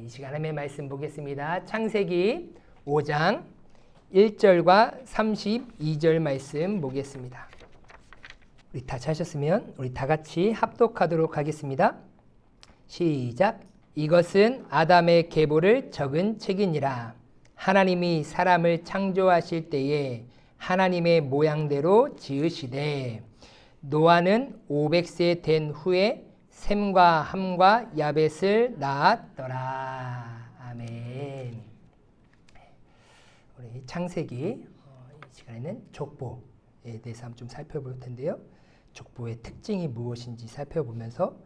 이 시간 하나님의 말씀 보겠습니다. 창세기 5장 1절과 32절 말씀 보겠습니다. 우리 다 찾으셨으면 우리 다 같이 합독하도록 하겠습니다. 시작. 이것은 아담의 계보를 적은 책이니라. 하나님이 사람을 창조하실 때에 하나님의 모양대로 지으시되 노아는 500세 된 후에 셈과 함과 야벳을 낳았더라. 아멘. 우리 창세기 이 시간에는 족보에 대해서 한번 좀 살펴볼 텐데요. 족보의 특징이 무엇인지 살펴보면서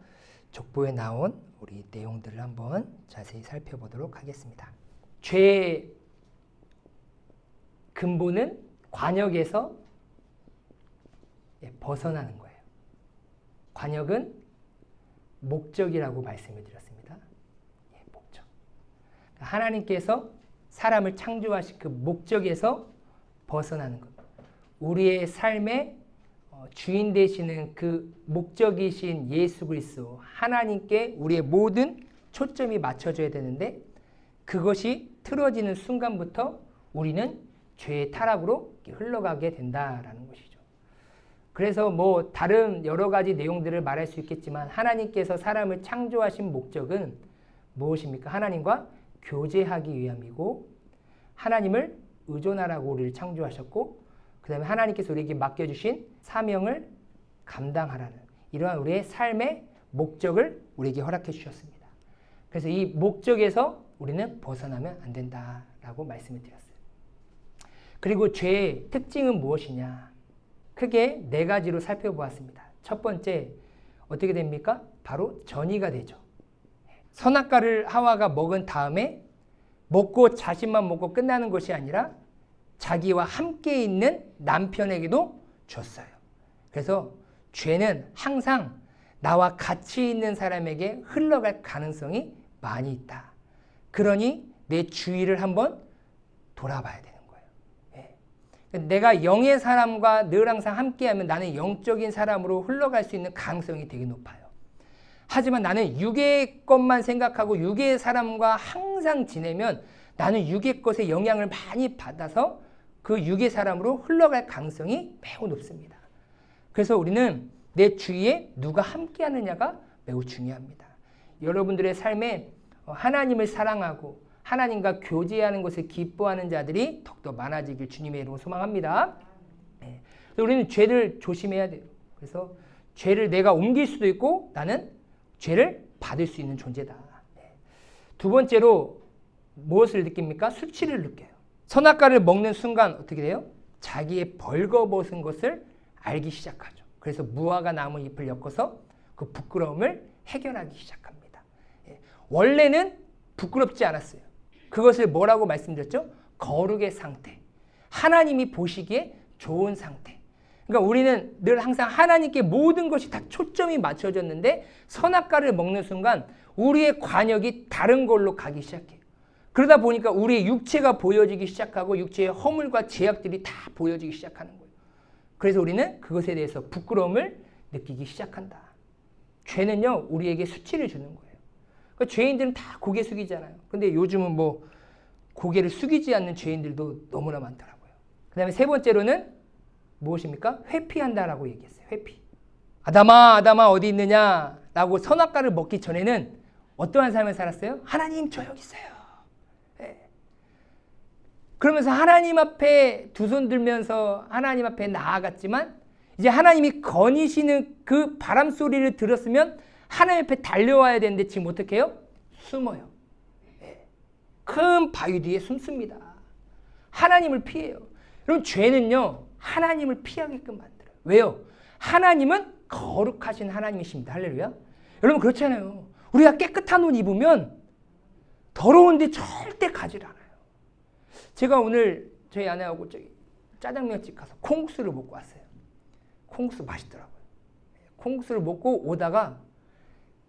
족보에 나온 우리 내용들을 한번 자세히 살펴보도록 하겠습니다. 죄의 근본은 관역에서 벗어나는 거예요. 관역은 목적이라고 말씀을 드렸습니다. 목적. 하나님께서 사람을 창조하신 그 목적에서 벗어나는 것. 우리의 삶의 주인 되시는 그 목적이신 예수 그리스도 하나님께 우리의 모든 초점이 맞춰져야 되는데 그것이 틀어지는 순간부터 우리는 죄의 타락으로 흘러가게 된다라는 것이죠. 그래서 뭐 다른 여러 가지 내용들을 말할 수 있겠지만 하나님께서 사람을 창조하신 목적은 무엇입니까? 하나님과 교제하기 위함이고 하나님을 의존하라고 우리를 창조하셨고 그 다음에 하나님께서 우리에게 맡겨주신 사명을 감당하라는 이러한 우리의 삶의 목적을 우리에게 허락해 주셨습니다. 그래서 이 목적에서 우리는 벗어나면 안 된다라고 말씀을 드렸어요. 그리고 죄의 특징은 무엇이냐? 크게 네 가지로 살펴보았습니다. 첫 번째, 어떻게 됩니까? 바로 전이가 되죠. 선악과를 하와가 먹은 다음에 먹고 자신만 먹고 끝나는 것이 아니라 자기와 함께 있는 남편에게도 줬어요. 그래서 죄는 항상 나와 같이 있는 사람에게 흘러갈 가능성이 많이 있다. 그러니 내 주의를 한번 돌아봐야 돼요. 내가 영의 사람과 늘 항상 함께하면 나는 영적인 사람으로 흘러갈 수 있는 가능성이 되게 높아요. 하지만 나는 육의 것만 생각하고 육의 사람과 항상 지내면 나는 육의 것에 영향을 많이 받아서 그 육의 사람으로 흘러갈 가능성이 매우 높습니다. 그래서 우리는 내 주위에 누가 함께하느냐가 매우 중요합니다. 여러분들의 삶에 하나님을 사랑하고 하나님과 교제하는 것을 기뻐하는 자들이 더욱더 많아지길 주님의 이름으로 소망합니다. 네. 우리는 죄를 조심해야 돼요. 그래서 죄를 내가 옮길 수도 있고 나는 죄를 받을 수 있는 존재다. 네. 두 번째로 무엇을 느낍니까? 수치를 느껴요. 선악과를 먹는 순간 어떻게 돼요? 자기의 벌거벗은 것을 알기 시작하죠. 그래서 무화과 나무 잎을 엮어서 그 부끄러움을 해결하기 시작합니다. 네. 원래는 부끄럽지 않았어요. 그것을 뭐라고 말씀드렸죠? 거룩의 상태. 하나님이 보시기에 좋은 상태. 그러니까 우리는 늘 항상 하나님께 모든 것이 다 초점이 맞춰졌는데 선악과를 먹는 순간 우리의 관역이 다른 걸로 가기 시작해요. 그러다 보니까 우리의 육체가 보여지기 시작하고 육체의 허물과 제약들이 다 보여지기 시작하는 거예요. 그래서 우리는 그것에 대해서 부끄러움을 느끼기 시작한다. 죄는요, 우리에게 수치를 주는 거예요. 그러니까 죄인들은 다 고개 숙이잖아요. 근데 요즘은 뭐 고개를 숙이지 않는 죄인들도 너무나 많더라고요. 그 다음에 세 번째로는 무엇입니까? 회피한다라고 얘기했어요. 회피. 아담아, 아담아 어디 있느냐? 라고 선악과를 먹기 전에는 어떠한 삶을 살았어요? 하나님 저 여기 있어요. 네. 그러면서 하나님 앞에 두 손 들면서 하나님 앞에 나아갔지만 이제 하나님이 거니시는 그 바람 소리를 들었으면 하나님 앞에 달려와야 되는데 지금 어떻게 해요? 숨어요. 네. 큰 바위 뒤에 숨습니다. 하나님을 피해요. 여러분 죄는요. 하나님을 피하게끔 만들어요. 왜요? 하나님은 거룩하신 하나님이십니다. 할렐루야. 여러분 그렇잖아요. 우리가 깨끗한 옷 입으면 더러운데 절대 가지를 않아요. 제가 오늘 저희 아내하고 저기 짜장면집 가서 콩국수를 먹고 왔어요. 콩국수 맛있더라고요. 콩국수를 먹고 오다가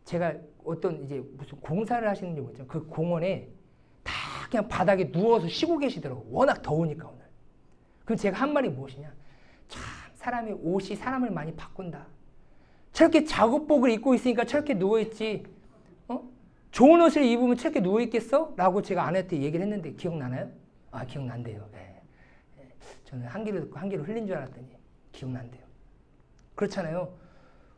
제가 어떤 이제 무슨 공사를 하시는지 모르겠지만 그 공원에 다 그냥 바닥에 누워서 쉬고 계시더라고요. 워낙 더우니까 오늘. 그럼 제가 한 말이 무엇이냐. 참 사람의 옷이 사람을 많이 바꾼다. 저렇게 작업복을 입고 있으니까 저렇게 누워있지. 좋은 옷을 입으면 저렇게 누워있겠어? 라고 제가 아내한테 얘기를 했는데 기억나나요? 아, 기억난대요. 네. 저는 한 귀로 듣고 한 귀로 흘린 줄 알았더니 기억난대요. 그렇잖아요.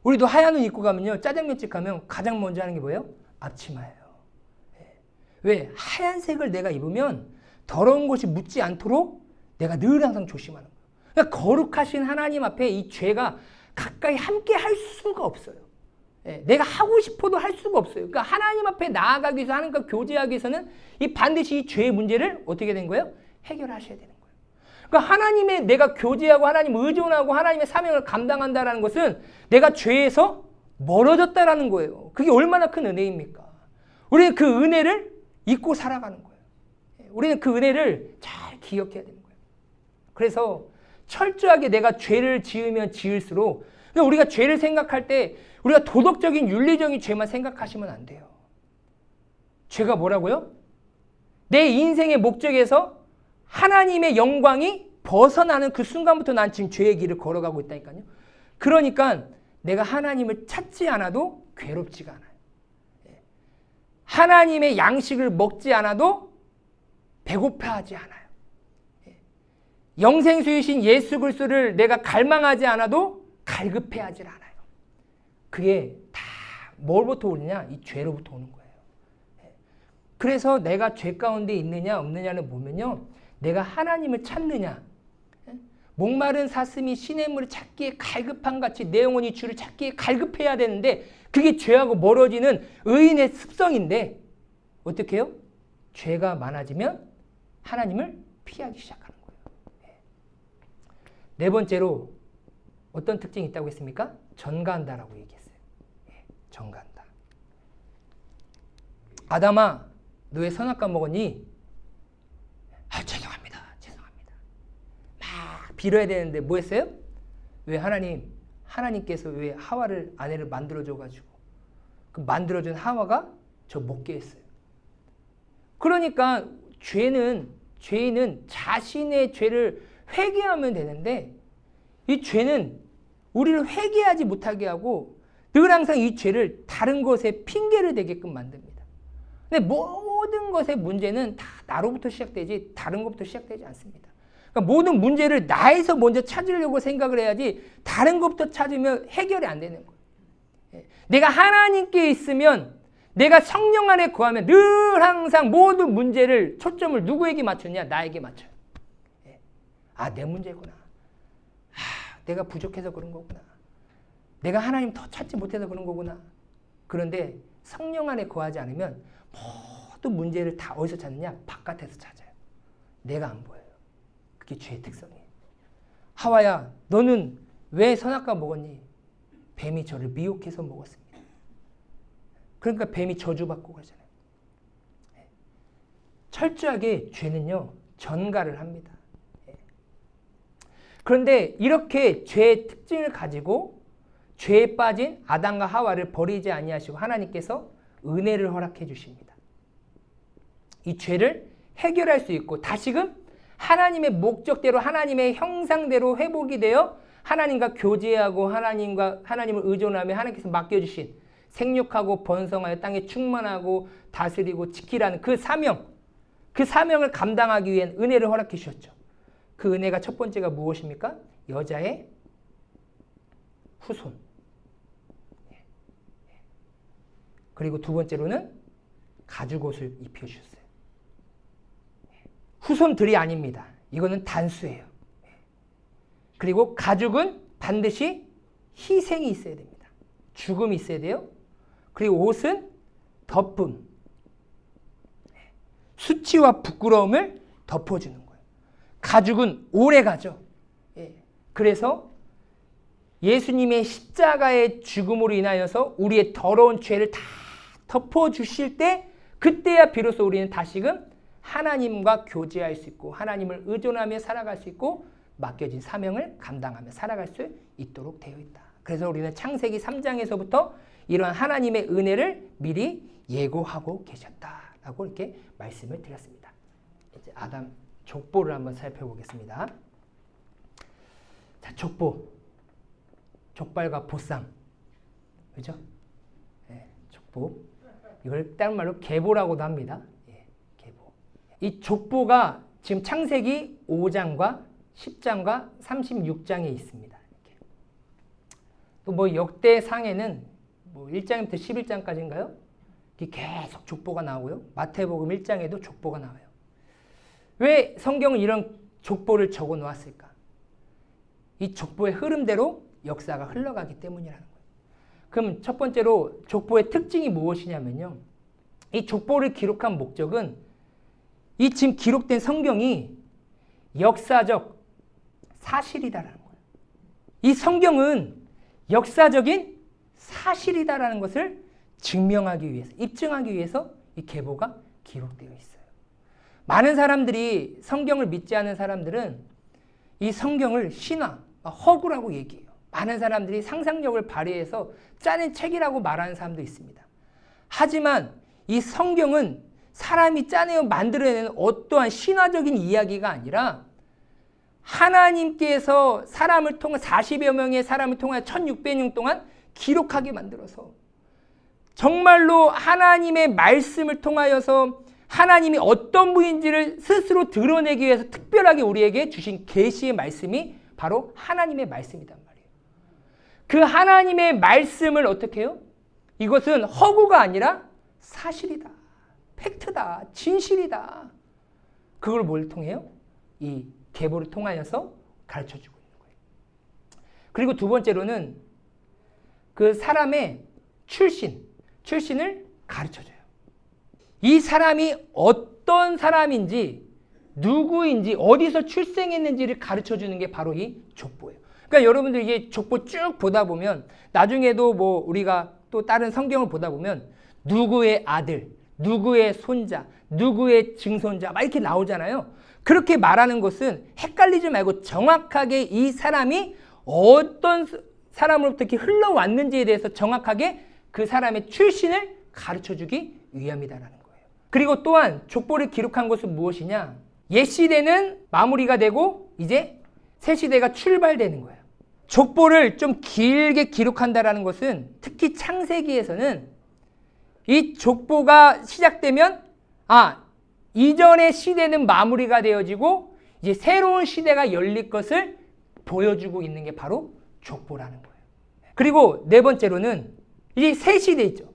우리도 하얀 옷 입고 가면요. 짜장면집 가면 가장 먼저 하는 게 뭐예요? 앞치마예요. 네. 왜? 하얀색을 내가 입으면 더러운 것이 묻지 않도록 내가 늘 항상 조심하는 거예요. 그러니까 거룩하신 하나님 앞에 이 죄가 가까이 함께 할 수가 없어요. 예, 내가 하고 싶어도 할 수가 없어요. 그러니까 하나님 앞에 나아가기 위해서 하나님과 교제하기 위해서는 이 반드시 이 죄의 문제를 어떻게 된 거예요? 해결하셔야 되는 거예요. 그러니까 하나님의 내가 교제하고 하나님 의존하고 하나님의 사명을 감당한다라는 것은 내가 죄에서 멀어졌다라는 거예요. 그게 얼마나 큰 은혜입니까? 우리는 그 은혜를 잊고 살아가는 거예요. 우리는 그 은혜를 잘 기억해야 되는 거예요. 그래서 철저하게 내가 죄를 지으면 지을수록 우리가 죄를 생각할 때 우리가 도덕적인 윤리적인 죄만 생각하시면 안 돼요. 죄가 뭐라고요? 내 인생의 목적에서 하나님의 영광이 벗어나는 그 순간부터 난 지금 죄의 길을 걸어가고 있다니까요. 그러니까 내가 하나님을 찾지 않아도 괴롭지가 않아요. 하나님의 양식을 먹지 않아도 배고파하지 않아요. 영생수이신 예수 그리스도를 내가 갈망하지 않아도 갈급해하지 않아요. 그게 다 뭘부터 오느냐? 이 죄로부터 오는 거예요. 그래서 내가 죄 가운데 있느냐 없느냐를 보면요. 내가 하나님을 찾느냐. 목마른 사슴이 시냇물을 찾기에 갈급한 같이 내 영혼이 주를 찾기에 갈급해야 되는데 그게 죄하고 멀어지는 의인의 습성인데 어떻게 해요? 죄가 많아지면 하나님을 피하기 시작하는 거예요. 네 번째로 어떤 특징이 있다고 했습니까? 전가한다라고 얘기했어요. 전가한다. 아담아, 너 왜 선악과 먹었니? 아, 죄송합니다. 막 빌어야 되는데 뭐 했어요? 왜 하나님께서 왜 하와를 아내를 만들어줘가지고 그 만들어준 하와가 저 먹게 했어요. 그러니까 죄인은 자신의 죄를 회개하면 되는데 이 죄는 우리를 회개하지 못하게 하고 늘 항상 이 죄를 다른 것에 핑계를 대게끔 만듭니다. 근데 모든 것의 문제는 다 나로부터 시작되지 다른 것부터 시작되지 않습니다. 그러니까 모든 문제를 나에서 먼저 찾으려고 생각을 해야지 다른 것부터 찾으면 해결이 안 되는 거예요. 내가 하나님께 있으면 내가 성령 안에 거하면 늘 항상 모든 문제를 초점을 누구에게 맞추냐? 나에게 맞춰요. 아, 내 문제구나. 내가 부족해서 그런 거구나. 내가 하나님 더 찾지 못해서 그런 거구나. 그런데 성령 안에 거하지 않으면 모든 문제를 다 어디서 찾느냐? 바깥에서 찾아요. 내가 안 보여요. 그게 죄의 특성이에요. 하와야, 너는 왜 선악과 먹었니? 뱀이 저를 미혹해서 먹었습니다. 그러니까 뱀이 저주받고 그러잖아요. 철저하게 죄는요, 전가를 합니다. 그런데 이렇게 죄의 특징을 가지고 죄에 빠진 아담과 하와를 버리지 아니하시고 하나님께서 은혜를 허락해 주십니다. 이 죄를 해결할 수 있고 다시금 하나님의 목적대로 하나님의 형상대로 회복이 되어 하나님과 교제하고 하나님을 의존하며 하나님께서 맡겨주신 생육하고 번성하여 땅에 충만하고 다스리고 지키라는 그 사명을 감당하기 위한 은혜를 허락해 주셨죠. 그 은혜가 첫 번째가 무엇입니까? 여자의 후손. 그리고 두 번째로는 가죽옷을 입혀주셨어요. 후손들이 아닙니다. 이거는 단수예요. 그리고 가죽은 반드시 희생이 있어야 됩니다. 죽음이 있어야 돼요. 그리고 옷은 덮음, 수치와 부끄러움을 덮어주는 거예요. 가죽은 오래 가죠. 그래서 예수님의 십자가의 죽음으로 인하여서 우리의 더러운 죄를 다 덮어주실 때 그때야 비로소 우리는 다시금 하나님과 교제할 수 있고 하나님을 의존하며 살아갈 수 있고 맡겨진 사명을 감당하며 살아갈 수 있도록 되어 있다. 그래서 우리는 창세기 3장에서부터 이러한 하나님의 은혜를 미리 예고하고 계셨다라고 이렇게 말씀을 드렸습니다. 이제 아담 족보를 한번 살펴보겠습니다. 자, 족보. 족발과 보쌈. 그죠? 네, 족보. 이걸 다른 말로 계보라고도 합니다. 예, 계보. 이 족보가 지금 창세기 5장과 10장과 36장에 있습니다. 또 뭐 역대상에는 뭐 1장부터 11장까지인가요? 계속 족보가 나오고요. 마태복음 1장에도 족보가 나와요. 왜 성경은 이런 족보를 적어 놓았을까? 이 족보의 흐름대로 역사가 흘러가기 때문이라는 거예요. 그럼 첫 번째로 족보의 특징이 무엇이냐면요. 이 족보를 기록한 목적은 이 지금 기록된 성경이 역사적 사실이다라는 거예요. 이 성경은 역사적인 사실이다라는 것을 증명하기 위해서, 입증하기 위해서 이 계보가 기록되어 있어요. 많은 사람들이 성경을 믿지 않는 사람들은 이 성경을 신화, 허구라고 얘기해요. 많은 사람들이 상상력을 발휘해서 짜낸 책이라고 말하는 사람도 있습니다. 하지만 이 성경은 사람이 짜내어 만들어내는 어떠한 신화적인 이야기가 아니라 하나님께서 사람을 통해 40여 명의 사람을 통해 1600년 동안 기록하게 만들어서 정말로 하나님의 말씀을 통하여서 하나님이 어떤 분인지를 스스로 드러내기 위해서 특별하게 우리에게 주신 계시의 말씀이 바로 하나님의 말씀이란 말이에요. 그 하나님의 말씀을 어떻게 해요? 이것은 허구가 아니라 사실이다. 팩트다. 진실이다. 그걸 뭘 통해요? 이 계보를 통하여서 가르쳐주고 있는 거예요. 그리고 두 번째로는 그 사람의 출신을 가르쳐줘요. 이 사람이 어떤 사람인지, 누구인지, 어디서 출생했는지를 가르쳐주는 게 바로 이 족보예요. 그러니까 여러분들 이게 족보 쭉 보다 보면 나중에도 뭐 우리가 또 다른 성경을 보다 보면 누구의 아들, 누구의 손자, 누구의 증손자 막 이렇게 나오잖아요. 그렇게 말하는 것은 헷갈리지 말고 정확하게 이 사람이 어떤 사람으로부터 이렇게 흘러왔는지에 대해서 정확하게 그 사람의 출신을 가르쳐주기 위함이다라는 거예요. 그리고 또한 족보를 기록한 것은 무엇이냐? 옛 시대는 마무리가 되고 이제 새 시대가 출발되는 거예요. 족보를 좀 길게 기록한다라는 것은 특히 창세기에서는 이 족보가 시작되면 이전의 시대는 마무리가 되어지고 이제 새로운 시대가 열릴 것을 보여주고 있는 게 바로 족보라는 거예요. 그리고 네 번째로는 이제 새 시대 있죠.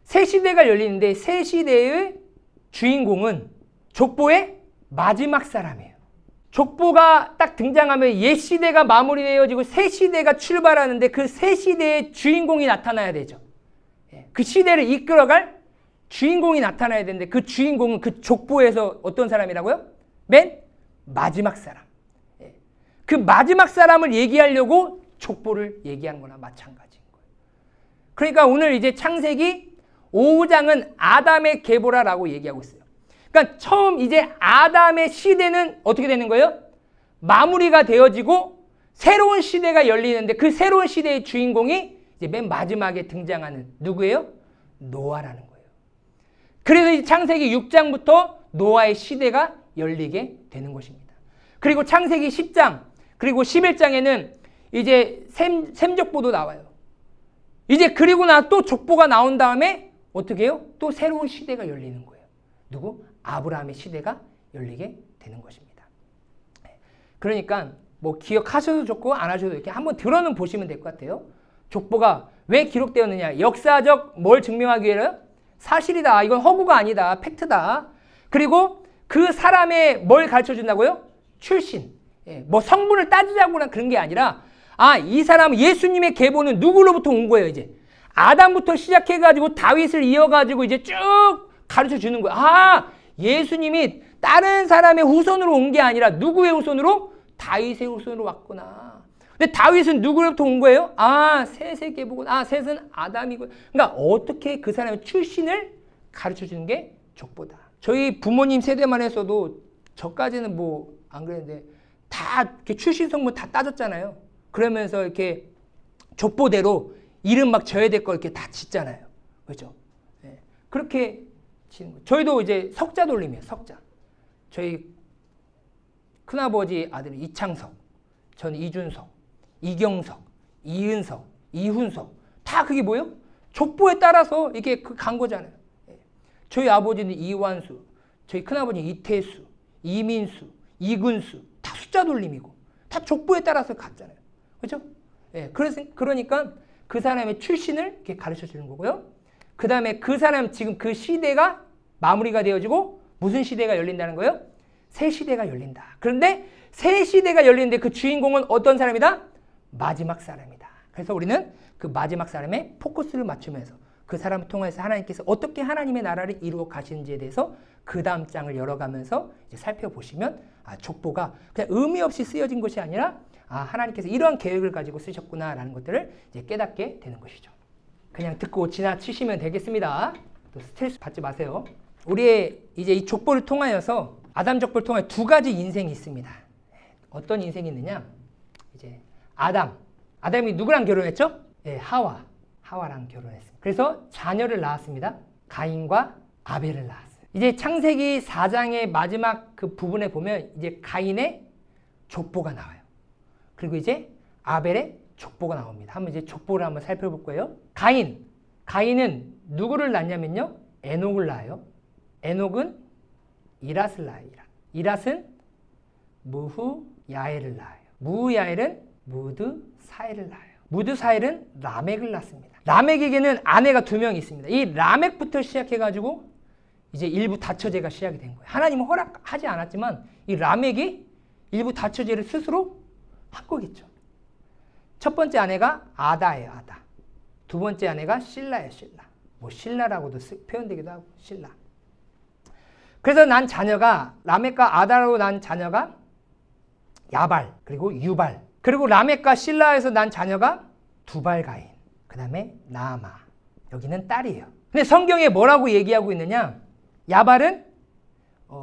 새 시대가 열리는데 새 시대의 주인공은 족보의 마지막 사람이에요. 족보가 딱 등장하면 옛 시대가 마무리되어지고 새 시대가 출발하는데 그 새 시대의 주인공이 나타나야 되죠. 그 시대를 이끌어갈 주인공이 나타나야 되는데 그 주인공은 그 족보에서 어떤 사람이라고요? 맨 마지막 사람. 그 마지막 사람을 얘기하려고 족보를 얘기하는 거나 마찬가지인 거예요. 그러니까 오늘 이제 창세기 5장은 아담의 계보라라고 얘기하고 있어요. 그러니까 처음 이제 아담의 시대는 어떻게 되는 거예요? 마무리가 되어지고 새로운 시대가 열리는데 그 새로운 시대의 주인공이 이제 맨 마지막에 등장하는 누구예요? 노아라는 거예요. 그래서 이 창세기 6장부터 노아의 시대가 열리게 되는 것입니다. 그리고 창세기 10장 그리고 11장에는 이제 셈족보도 나와요. 이제 그리고 나 또 족보가 나온 다음에 어떻게 해요? 또 새로운 시대가 열리는 거예요. 누구? 아브라함의 시대가 열리게 되는 것입니다. 그러니까 뭐 기억하셔도 좋고 안 하셔도 이렇게 한번 들어는 보시면 될 것 같아요. 족보가 왜 기록되었느냐? 역사적 뭘 증명하기 위해서? 사실이다. 이건 허구가 아니다. 팩트다. 그리고 그 사람의 뭘 가르쳐준다고요? 출신. 뭐 성분을 따지자거나 그런 게 아니라 이 사람은 예수님의 계보는 누구로부터 온 거예요. 이제 아담부터 시작해가지고 다윗을 이어가지고 이제 쭉 가르쳐주는 거예요. 예수님이 다른 사람의 후손으로 온 게 아니라 누구의 후손으로? 다윗의 후손으로 왔구나. 근데 다윗은 누구로부터 온 거예요? 셋의 계보고, 셋은 아담이고. 그러니까 어떻게 그 사람의 출신을 가르쳐주는 게 족보다. 저희 부모님 세대만 해서도 저까지는 뭐 안 그랬는데 다 이렇게 출신 성분 다 따졌잖아요. 그러면서 이렇게 족보대로 이름 막 져야 될 걸 이렇게 다 짓잖아요. 그렇죠? 네. 그렇게 지는 거예요. 저희도 이제 석자 돌림이에요. 석자. 저희 큰아버지 아들이 이창석, 저는 이준석, 이경석, 이은석, 이훈석 다 그게 뭐예요? 족보에 따라서 이게 간 거잖아요. 저희 아버지는 이완수, 저희 큰아버지는 이태수, 이민수, 이근수 다 숫자 돌림이고 다 족보에 따라서 갔잖아요. 그렇죠? 예, 그러니까 그 사람의 출신을 이렇게 가르쳐 주는 거고요. 그 다음에 그 사람 지금 그 시대가 마무리가 되어지고 무슨 시대가 열린다는 거예요? 새 시대가 열린다. 그런데 새 시대가 열리는데 그 주인공은 어떤 사람이다? 마지막 사람이다. 그래서 우리는 그 마지막 사람의 포커스를 맞추면서 그 사람을 통해서 하나님께서 어떻게 하나님의 나라를 이루어 가시는지에 대해서 그 다음 장을 열어가면서 이제 살펴보시면 족보가 그냥 의미 없이 쓰여진 것이 아니라 하나님께서 이러한 계획을 가지고 쓰셨구나라는 것들을 이제 깨닫게 되는 것이죠. 그냥 듣고 지나치시면 되겠습니다. 또 스트레스 받지 마세요. 우리의 이제 이 족보를 통하여서 아담 족보를 통해 두 가지 인생이 있습니다. 어떤 인생이 있느냐? 이제 아담이 누구랑 결혼했죠? 네, 하와랑 결혼했습니다. 그래서 자녀를 낳았습니다. 가인과 아벨을 낳았어요. 이제 창세기 4장의 마지막 그 부분에 보면 이제 가인의 족보가 나와요. 그리고 이제 아벨의 족보가 나옵니다. 한번 이제 족보를 한번 살펴볼 거예요. 가인은 누구를 낳냐면요. 에녹을 낳아요. 에녹은 이랏을 낳아요. 이랏은 무후야엘을 낳아요. 무후야엘은 무드사엘을 낳아요. 무드사엘은 라멕을 낳습니다. 라멕에게는 아내가 2명이 있습니다. 이 라멕부터 시작해가지고 이제 일부 다처제가 시작이 된 거예요. 하나님은 허락하지 않았지만 이 라멕이 일부 다처제를 스스로 한 거겠죠. 첫 번째 아내가 아다예요. 아다. 두 번째 아내가 실라예요. 실라. 뭐 실라라고도 표현되기도 하고 실라. 그래서 난 자녀가 라멕과 아다로 난 자녀가 야발 그리고 유발 그리고 라멕과 실라에서 난 자녀가 두발가인 그 다음에 나아마 여기는 딸이에요. 근데 성경에 뭐라고 얘기하고 있느냐? 야발은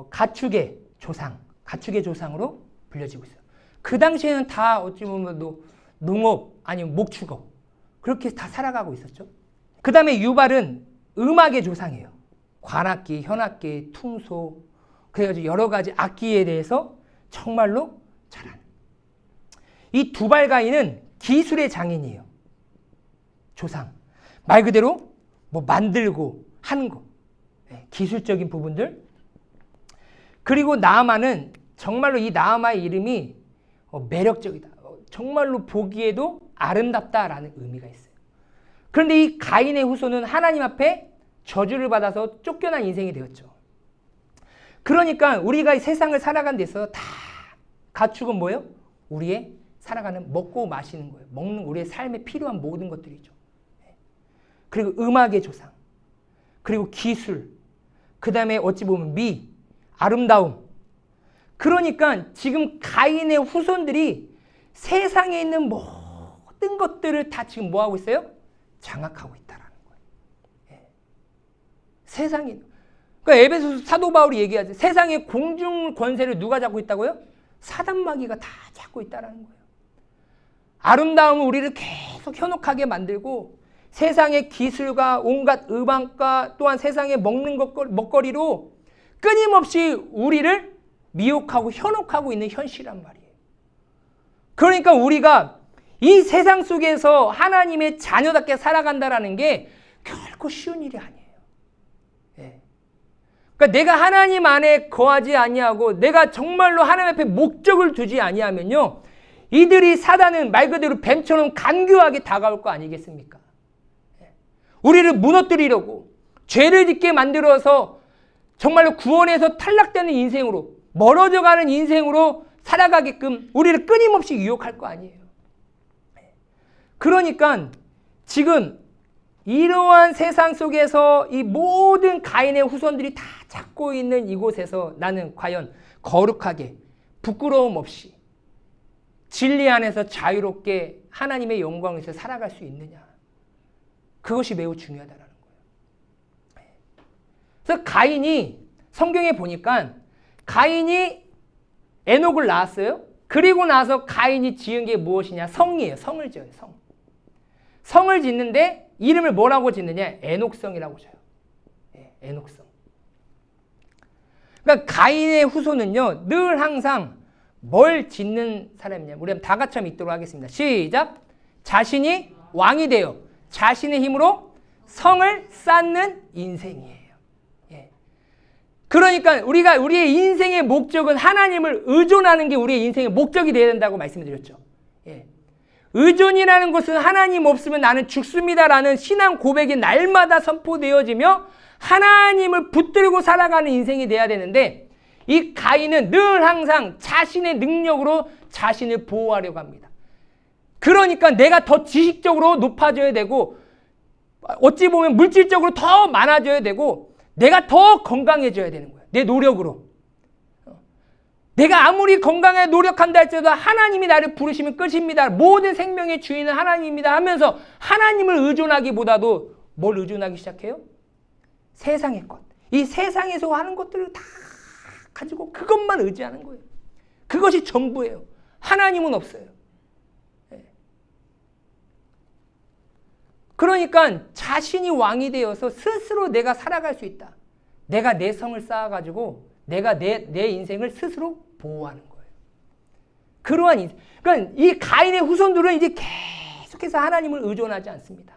가축의 조상으로 불려지고 있어요. 그 당시에는 다 어찌 보면 농업 아니면 목축업 그렇게 다 살아가고 있었죠. 그 다음에 유발은 음악의 조상이에요. 관악기, 현악기, 퉁소 그래가지고 여러 가지 악기에 대해서 정말로 잘하는 이 두발가인은 기술의 장인이에요. 조상. 말 그대로 뭐 만들고 하는 거. 기술적인 부분들. 그리고 나아마는 정말로 이 나아마의 이름이 매력적이다. 정말로 보기에도 아름답다라는 의미가 있어요. 그런데 이 가인의 후손은 하나님 앞에 저주를 받아서 쫓겨난 인생이 되었죠. 그러니까 우리가 이 세상을 살아가는 데서 다 가축은 뭐예요? 우리의 살아가는 먹고 마시는 거예요. 먹는 우리의 삶에 필요한 모든 것들이죠. 그리고 음악의 조상, 그리고 기술, 그 다음에 어찌 보면 아름다움. 그러니까 지금 가인의 후손들이 세상에 있는 모든 것들을 다 지금 뭐 하고 있어요? 장악하고 있다라는 거예요. 세상에. 그러니까 에베소서 사도 바울이 얘기하죠. 세상의 공중 권세를 누가 잡고 있다고요? 사단마귀가 다 잡고 있다라는 거예요. 아름다움은 우리를 계속 현혹하게 만들고 세상의 기술과 온갖 음악과 또한 세상의 먹는 먹거리로 끊임없이 우리를 미혹하고 현혹하고 있는 현실이란 말이에요. 그러니까 우리가 이 세상 속에서 하나님의 자녀답게 살아간다라는 게 결코 쉬운 일이 아니에요. 그러니까 내가 하나님 안에 거하지 아니하고 내가 정말로 하나님 앞에 목적을 두지 아니하면요. 이들이 사단은 말 그대로 뱀처럼 간교하게 다가올 거 아니겠습니까? 우리를 무너뜨리려고 죄를 짓게 만들어서 정말로 구원에서 탈락되는 인생으로 멀어져가는 인생으로 살아가게끔 우리를 끊임없이 유혹할 거 아니에요. 그러니까 지금 이러한 세상 속에서 이 모든 가인의 후손들이 다 찾고 있는 이곳에서 나는 과연 거룩하게 부끄러움 없이 진리 안에서 자유롭게 하나님의 영광에서 살아갈 수 있느냐. 그것이 매우 중요하다는 거예요. 그래서 가인이 성경에 보니까 가인이 에녹을 낳았어요. 그리고 나서 가인이 지은 게 무엇이냐? 성이에요. 성을 지어요. 성을 짓는데 이름을 뭐라고 짓느냐? 에녹성이라고 줘요. 에녹성. 그러니까 가인의 후손은요. 늘 항상 뭘 짓는 사람이냐? 우리 한번 다 같이 한번 읽도록 하겠습니다. 시작. 자신이 왕이 되어 자신의 힘으로 성을 쌓는 인생이에요. 그러니까 우리의 인생의 목적은 하나님을 의존하는 게 우리의 인생의 목적이 되어야 된다고 말씀드렸죠. 예. 의존이라는 것은 하나님 없으면 나는 죽습니다라는 신앙 고백이 날마다 선포되어지며 하나님을 붙들고 살아가는 인생이 돼야 되는데, 이 가인은 늘 항상 자신의 능력으로 자신을 보호하려고 합니다. 그러니까 내가 더 지식적으로 높아져야 되고, 어찌 보면 물질적으로 더 많아져야 되고, 내가 더 건강해져야 되는 거예요. 내 노력으로. 내가 아무리 건강에 노력한다 할지라도 하나님이 나를 부르시면 끝입니다. 모든 생명의 주인은 하나님입니다 하면서 하나님을 의존하기보다도 뭘 의존하기 시작해요? 세상의 것. 이 세상에서 하는 것들을 다 가지고 그것만 의지하는 거예요. 그것이 전부예요. 하나님은 없어요. 그러니까 자신이 왕이 되어서 스스로 내가 살아갈 수 있다. 내가 내 성을 쌓아가지고 내가 내 인생을 스스로 보호하는 거예요. 그러한 인생. 그러니까 이 가인의 후손들은 이제 계속해서 하나님을 의존하지 않습니다.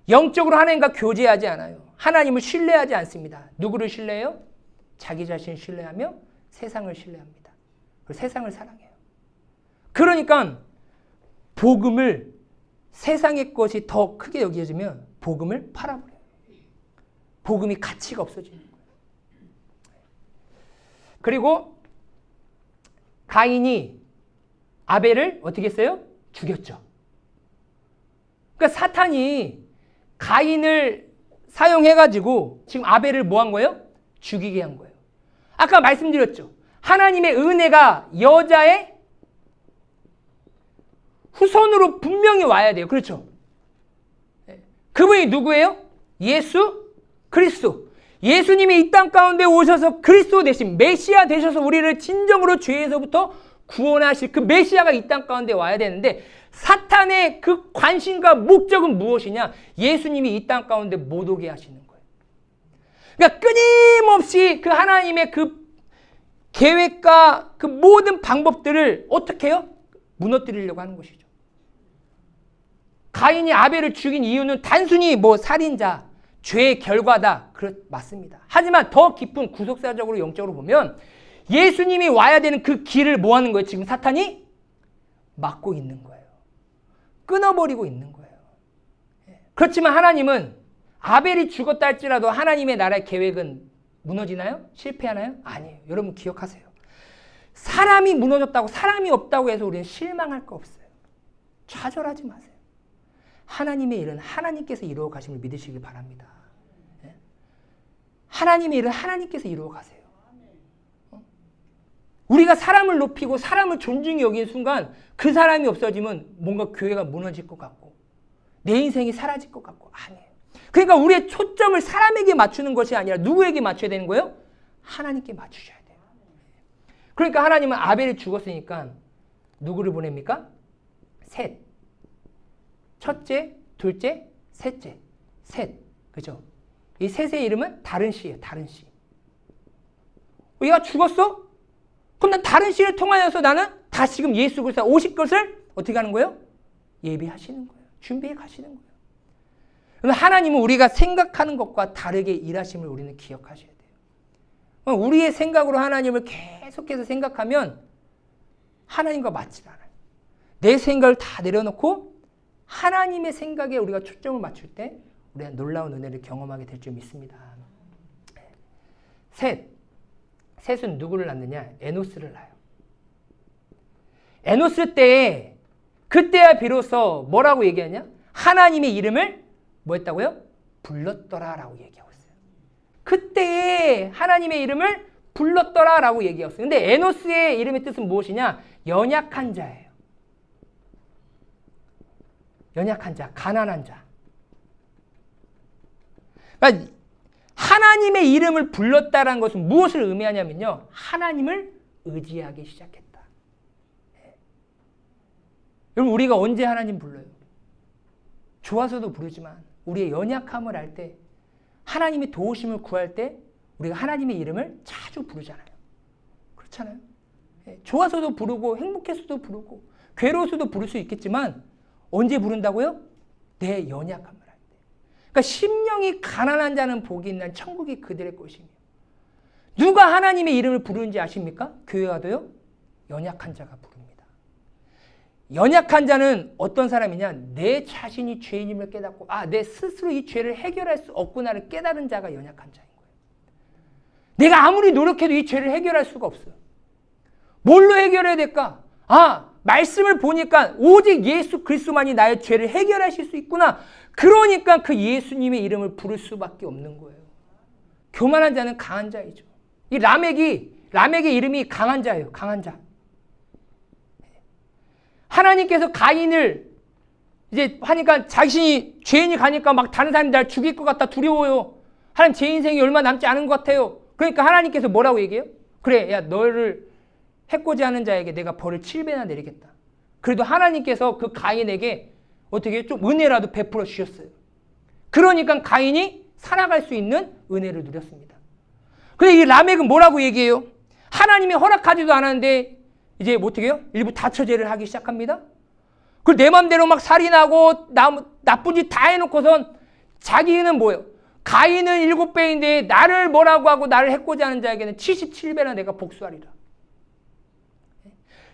영적으로 하나님과 교제하지 않아요. 하나님을 신뢰하지 않습니다. 누구를 신뢰해요? 자기 자신을 신뢰하며 세상을 신뢰합니다. 그리고 세상을 사랑해요. 그러니까 복음을, 세상의 것이 더 크게 여겨지면 복음을 팔아버려요. 복음이 가치가 없어지는 거예요. 그리고 가인이 아벨을 어떻게 했어요? 죽였죠. 그러니까 사탄이 가인을 사용해가지고 지금 아벨을 뭐 한 거예요? 죽이게 한 거예요. 아까 말씀드렸죠. 하나님의 은혜가 여자의 후손으로 분명히 와야 돼요. 그렇죠? 그분이 누구예요? 예수 그리스도. 예수님이 이 땅 가운데 오셔서 그리스도 대신 메시아 되셔서 우리를 진정으로 죄에서부터 구원하실 그 메시아가 이 땅 가운데 와야 되는데, 사탄의 그 관심과 목적은 무엇이냐? 예수님이 이 땅 가운데 못 오게 하시는 거예요. 그러니까 끊임없이 그 하나님의 그 계획과 그 모든 방법들을 어떻게 해요? 무너뜨리려고 하는 것이죠. 가인이 아벨을 죽인 이유는 단순히 뭐 살인자, 죄의 결과다. 맞습니다. 하지만 더 깊은 구속사적으로 영적으로 보면 예수님이 와야 되는 그 길을 뭐 하는 거예요? 지금 사탄이 막고 있는 거예요. 끊어버리고 있는 거예요. 그렇지만 하나님은 아벨이 죽었다 할지라도 하나님의 나라의 계획은 무너지나요? 실패하나요? 아니에요. 여러분 기억하세요. 사람이 무너졌다고, 사람이 없다고 해서 우리는 실망할 거 없어요. 좌절하지 마세요. 하나님의 일은 하나님께서 이루어 가심을 믿으시기 바랍니다. 하나님의 일은 하나님께서 이루어 가세요. 우리가 사람을 높이고 사람을 존중히 여긴 순간 그 사람이 없어지면 뭔가 교회가 무너질 것 같고 내 인생이 사라질 것 같고, 아니에요. 그러니까 우리의 초점을 사람에게 맞추는 것이 아니라 누구에게 맞춰야 되는 거예요? 하나님께 맞추셔야 돼요. 그러니까 하나님은 아벨이 죽었으니까 누구를 보냅니까? 셋. 첫째, 둘째, 셋째. 셋. 그죠? 이 셋의 이름은 다른 씨예요. 다른 씨. 얘가 죽었어? 그럼 난 다른 씨를 통하여서 나는 다시금 예수 그리스도가 오실 것을 어떻게 하는 거예요? 예비하시는 거예요. 준비해 가시는 거예요. 그러면 하나님은 우리가 생각하는 것과 다르게 일하심을 우리는 기억하셔야 돼요. 우리의 생각으로 하나님을 계속해서 생각하면 하나님과 맞지 않아요. 내 생각을 다 내려놓고 하나님의 생각에 우리가 초점을 맞출 때 우리가 놀라운 은혜를 경험하게 될 줄 믿습니다. 셋은 누구를 낳느냐? 에노스를 낳아요. 에노스 때에, 그때야 비로소 뭐라고 얘기하냐? 하나님의 이름을 뭐 했다고요? 불렀더라라고 얘기하고 있어요. 그때에 하나님의 이름을 불렀더라라고 얘기하고 있어요. 근데 에노스의 이름의 뜻은 무엇이냐? 연약한 자예요. 연약한 자, 가난한 자. 그러니까 하나님의 이름을 불렀다라는 것은 무엇을 의미하냐면요. 하나님을 의지하기 시작했다. 네. 여러분, 우리가 언제 하나님 불러요? 좋아서도 부르지만 우리의 연약함을 알 때, 하나님의 도우심을 구할 때 우리가 하나님의 이름을 자주 부르잖아요. 그렇잖아요. 네. 좋아서도 부르고 행복해서도 부르고 괴로워서도 부를 수 있겠지만 언제 부른다고요? 내 연약함을 알 때. 그러니까 심령이 가난한 자는 복이 있는 천국이 그들의 것이며, 누가 하나님의 이름을 부르는지 아십니까? 교회 와도요? 연약한 자가 부릅니다. 연약한 자는 어떤 사람이냐? 내 자신이 죄인임을 깨닫고 내 스스로 이 죄를 해결할 수 없구나를 깨달은 자가 연약한 자인 거예요. 내가 아무리 노력해도 이 죄를 해결할 수가 없어요. 뭘로 해결해야 될까? 말씀을 보니까 오직 예수 그리스도만이 나의 죄를 해결하실 수 있구나. 그러니까 그 예수님의 이름을 부를 수밖에 없는 거예요. 교만한 자는 강한 자이죠. 이 라멕의 이름이 강한 자예요. 강한 자. 하나님께서 가인을 이제 하니까 자신이 죄인이 가니까 막 다른 사람이 날 죽일 것 같다 두려워요. 하나님 제 인생이 얼마 남지 않은 것 같아요. 그러니까 하나님께서 뭐라고 얘기해요? 그래, 야 너를 해코지 하는 자에게 내가 벌을 7배나 내리겠다. 그래도 하나님께서 그 가인에게 어떻게 좀 은혜라도 베풀어 주셨어요. 그러니까 가인이 살아갈 수 있는 은혜를 누렸습니다. 근데 이 라멕은 뭐라고 얘기해요? 하나님이 허락하지도 않았는데 이제 어떻게 해요? 일부 다처제를 하기 시작합니다. 그리고 내 맘대로 막 살인하고 나쁜 짓 다 해놓고선 자기는 뭐예요? 가인은 7배인데 나를 뭐라고 하고 나를 해코지 하는 자에게는 77배나 내가 복수하리라.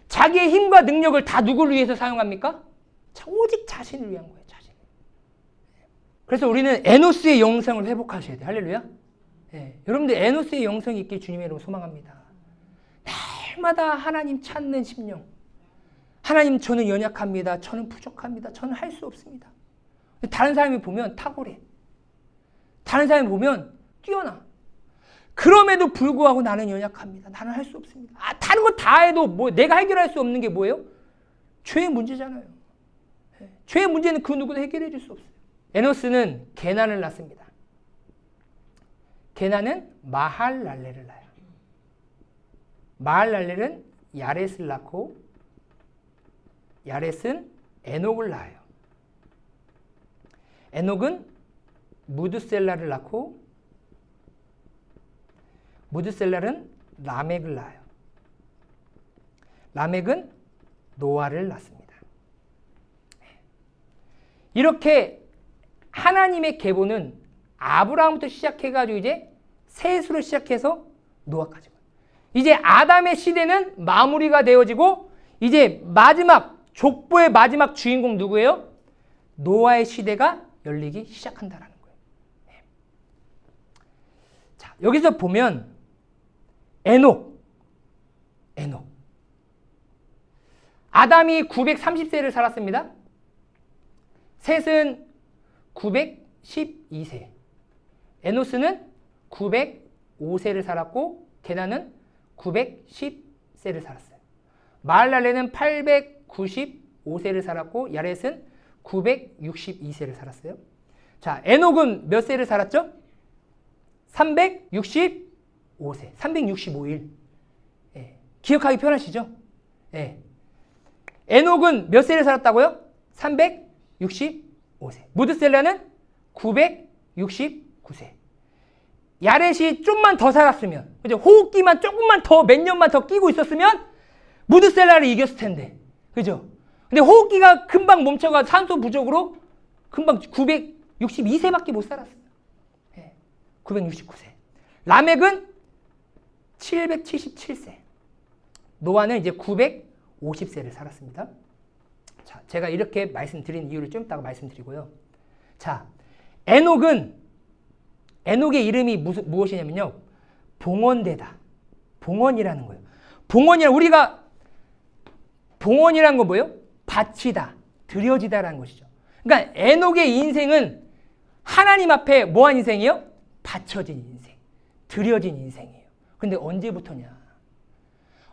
자기의 힘과 능력을 다 누구를 위해서 사용합니까? 오직 자신을 위한 거예요. 자신. 그래서 우리는 에노스의 영성을 회복하셔야 돼요. 할렐루야. 여러분들 에노스의 영성이 있길 주님의 이름으로 소망합니다. 날마다 하나님 찾는 심령. 하나님 저는 연약합니다. 저는 부족합니다. 저는 할 수 없습니다. 다른 사람이 보면 탁월해. 다른 사람이 보면 뛰어나. 그럼에도 불구하고 나는 연약합니다. 나는 할 수 없습니다. 다른 거 다 해도 내가 해결할 수 없는 게 뭐예요? 죄의 문제잖아요. 죄의 문제는 그 누구도 해결해 줄 수 없어요. 에노스는 게난을 낳습니다. 게난은 마할랄레를 낳아요. 마할랄레는 야렛을 낳고 야렛은 에녹을 낳아요. 에녹은 무드셀라를 낳고 무드셀라는 라멕을 낳아요. 라멕은 노아를 낳습니다. 이렇게 하나님의 계보는 아브라함부터 시작해가지고 이제 셋으로 시작해서 노아까지. 이제 아담의 시대는 마무리가 되어지고 이제 마지막 족보의 마지막 주인공 누구예요? 노아의 시대가 열리기 시작한다라는 거예요. 자, 여기서 보면 에녹. 아담이 930세를 살았습니다. 셋은 912세. 에노스는 905세를 살았고 게난은 910세를 살았어요. 마할랄레는 895세를 살았고 야렛은 962세를 살았어요. 자, 에녹은 몇 세를 살았죠? 365세. 365일. 기억하기 편하시죠? 에녹은 몇 세를 살았다고요? 365세. 무드셀라는 969세. 야렛이 좀만 더 살았으면, 그죠? 호흡기만 조금만 더, 몇 년만 더 끼고 있었으면 무드셀라를 이겼을 텐데. 그죠? 근데 호흡기가 금방 멈춰가 산소 부족으로 금방 962세밖에 못 살았어요. 969세. 라멕은 777세. 노아는 이제 950세를 살았습니다. 자, 제가 이렇게 말씀드린 이유를 좀 이따가 말씀드리고요. 자, 에녹의 이름이 무엇이냐면요. 봉헌대다. 봉헌이라는 거예요. 봉헌이라는 건 뭐예요? 바치다, 드려지다라는 것이죠. 그러니까 에녹의 인생은 하나님 앞에 뭐한 인생이에요? 바쳐진 인생, 드려진 인생이에요. 근데 언제부터냐?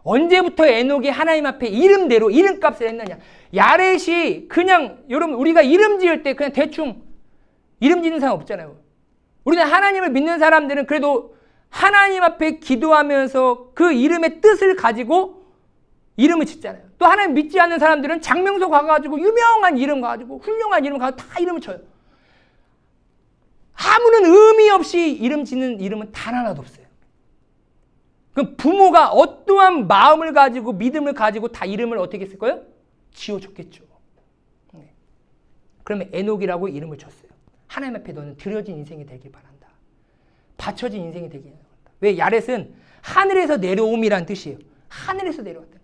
언제부터 에녹이 하나님 앞에 이름대로 이름값을 했느냐? 야렛이 그냥 여러분 우리가 이름 지을 때 그냥 대충 이름 짓는 사람 없잖아요. 우리는 하나님을 믿는 사람들은 그래도 하나님 앞에 기도하면서 그 이름의 뜻을 가지고 이름을 짓잖아요. 또 하나님 믿지 않는 사람들은 장명소 가가지고 유명한 이름 가지고 훌륭한 이름 가지고 다 이름을 쳐요. 아무런 의미 없이 이름 짓는 이름은 단 하나도 없어요. 그럼 부모가 어떠한 마음을 가지고 믿음을 가지고 다 이름을 어떻게 했을 거예요? 지어줬겠죠. 그러면 에녹이라고 이름을 줬어요. 하나님 앞에 너는 드려진 인생이 되길 바란다. 바쳐진 인생이 되길 바란다. 왜? 야렛은 하늘에서 내려옴이란 뜻이에요. 하늘에서 내려왔다.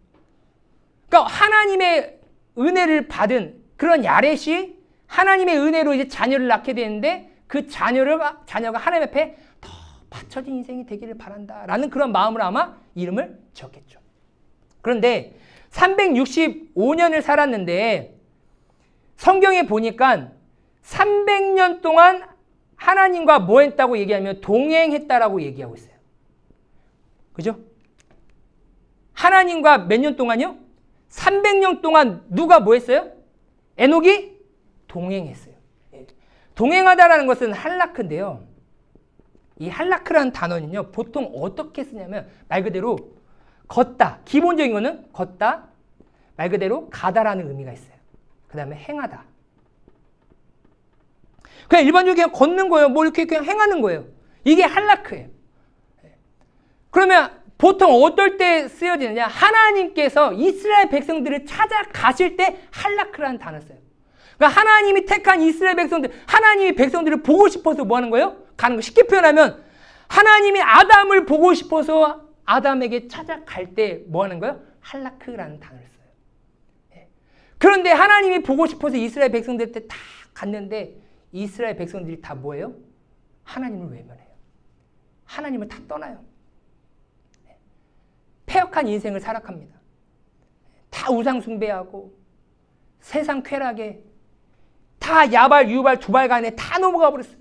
그러니까 하나님의 은혜를 받은 그런 야렛이 하나님의 은혜로 이제 자녀를 낳게 되는데 그 자녀가 하나님 앞에 더 바쳐진 인생이 되기를 바란다라는 그런 마음으로 아마 이름을 지었겠죠. 그런데 365년을 살았는데 성경에 보니까 300년 동안 하나님과 뭐 했다고 얘기하면 동행했다라고 얘기하고 있어요. 그죠? 하나님과 몇 년 동안요? 300년 동안 누가 뭐 했어요? 에녹이 동행했어요. 동행하다라는 것은 할라크인데요. 이 할라크라는 단어는요, 보통 어떻게 쓰냐면 말 그대로 걷다. 기본적인 거는 걷다. 말 그대로 가다라는 의미가 있어요. 그 다음에 행하다. 그냥 일반적으로 그냥 걷는 거예요. 뭐 이렇게 그냥 행하는 거예요. 이게 할라크예요. 그러면 보통 어떨 때 쓰여지느냐? 하나님께서 이스라엘 백성들을 찾아가실 때 할라크라는 단어를 써요. 그러니까 하나님이 택한 이스라엘 백성들, 하나님이 백성들을 보고 싶어서 뭐 하는 거예요? 가는 거. 쉽게 표현하면 하나님이 아담을 보고 싶어서 아담에게 찾아갈 때 뭐 하는 거예요? 할라크라는 단어를 써요. 그런데 하나님이 보고 싶어서 이스라엘 백성들 때 다 갔는데 이스라엘 백성들이 다 뭐예요? 하나님을 외면해요. 하나님을 다 떠나요. 패역한 인생을 살아갑니다. 다 우상 숭배하고 세상 쾌락에 다 야발, 유발, 두발간에 다 넘어가 버렸어요.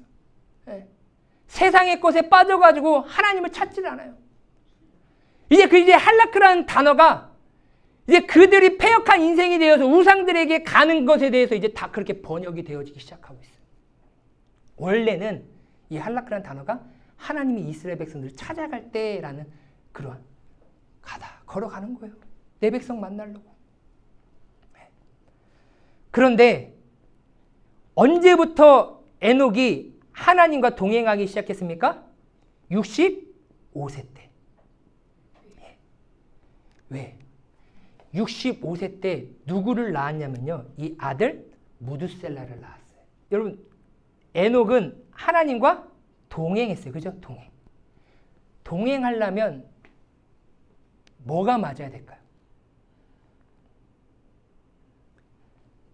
세상의 것에 빠져가지고 하나님을 찾질 않아요. 이제 할라크라는 단어가 이제 그들이 패역한 인생이 되어서 우상들에게 가는 것에 대해서 이제 다 그렇게 번역이 되어지기 시작하고 있어요. 원래는 이 할라크라는 단어가 하나님이 이스라엘 백성들을 찾아갈 때라는 그런 걸어가는 거예요. 내 백성 만나려고. 그런데 언제부터 에녹이 하나님과 동행하기 시작했습니까? 65세 때. 왜? 65세 때 누구를 낳았냐면요. 이 아들 무두셀라를 낳았어요. 여러분, 에녹은 하나님과 동행했어요. 그죠? 동행하려면 뭐가 맞아야 될까요?